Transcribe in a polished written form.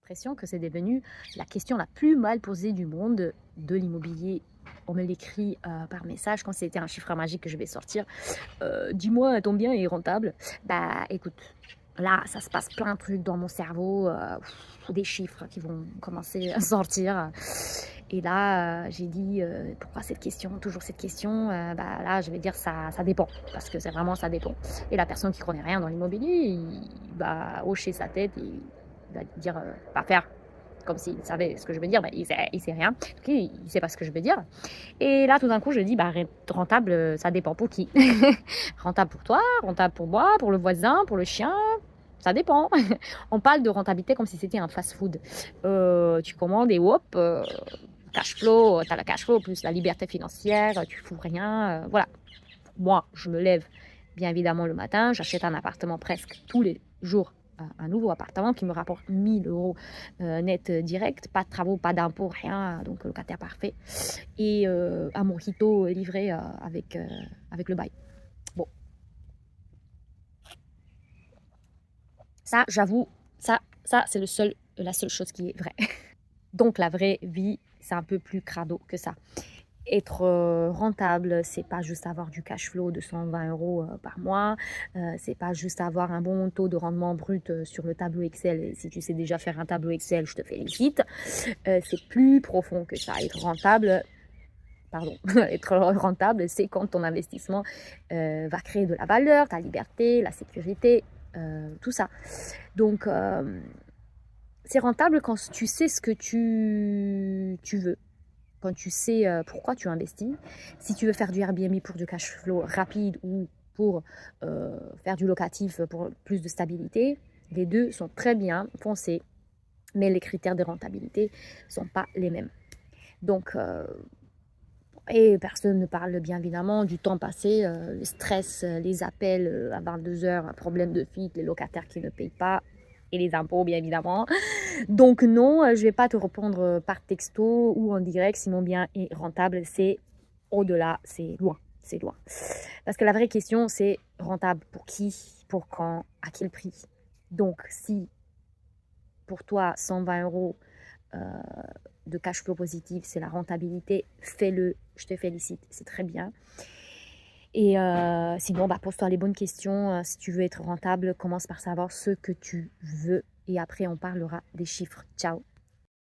l'impression que c'est devenu la question la plus mal posée du monde de l'immobilier. On me l'écrit par message quand c'était un chiffre magique que je vais sortir. Dis-moi, ton bien est rentable? Bah écoute, là, ça se passe plein de trucs dans mon cerveau, des chiffres qui vont commencer à sortir. Et là, j'ai dit, pourquoi cette question, toujours cette question? Bah là, je vais dire ça dépend, parce que c'est vraiment ça dépend. Et la personne qui connaît rien dans l'immobilier, il va hocher sa tête et il va dire, va faire comme s'il savait ce que je veux dire, mais il sait rien. Ok, il sait pas ce que je veux dire. Et là, tout d'un coup, je dis, bah, rentable, ça dépend pour qui. Rentable pour toi, rentable pour moi, pour le voisin, pour le chien, ça dépend. On parle de rentabilité comme si c'était un fast-food. Tu commandes et hop, cash flow, tu as la cash flow plus la liberté financière, tu fous rien. Voilà. Moi, je me lève bien évidemment le matin, j'achète un appartement presque tous les jours. Un nouveau appartement qui me rapporte 1 000 € net direct, pas de travaux, pas d'impôts, rien, donc locataire parfait. Et un mojito livré avec le bail. Bon, ça, j'avoue, ça c'est la seule chose qui est vraie. Donc la vraie vie, c'est un peu plus crado que ça. Être rentable, c'est pas juste avoir du cash flow de 120 € par mois, c'est pas juste avoir un bon taux de rendement brut sur le tableau Excel. Et si tu sais déjà faire un tableau Excel, je te félicite. C'est plus profond que ça. Être rentable, pardon, être rentable, c'est quand ton investissement va créer de la valeur, ta liberté, la sécurité, tout ça. Donc, c'est rentable quand tu sais ce que tu veux, quand tu sais pourquoi tu investis. Si tu veux faire du Airbnb pour du cash flow rapide ou pour faire du locatif pour plus de stabilité, les deux sont très bien foncés, mais les critères de rentabilité ne sont pas les mêmes. Donc, et personne ne parle bien évidemment du temps passé, le stress, les appels à 22 h, un problème de fuite, les locataires qui ne payent pas et les impôts bien évidemment. Donc non, je ne vais pas te répondre par texto ou en direct si mon bien est rentable. C'est au-delà, c'est loin, c'est loin. Parce que la vraie question, c'est rentable pour qui, pour quand, à quel prix. Donc si pour toi 120 € euh, de cash flow positif, c'est la rentabilité, fais-le, je te félicite, c'est très bien. Et sinon, bah, pose-toi les bonnes questions. Si tu veux être rentable, commence par savoir ce que tu veux et après on parlera des chiffres. Ciao.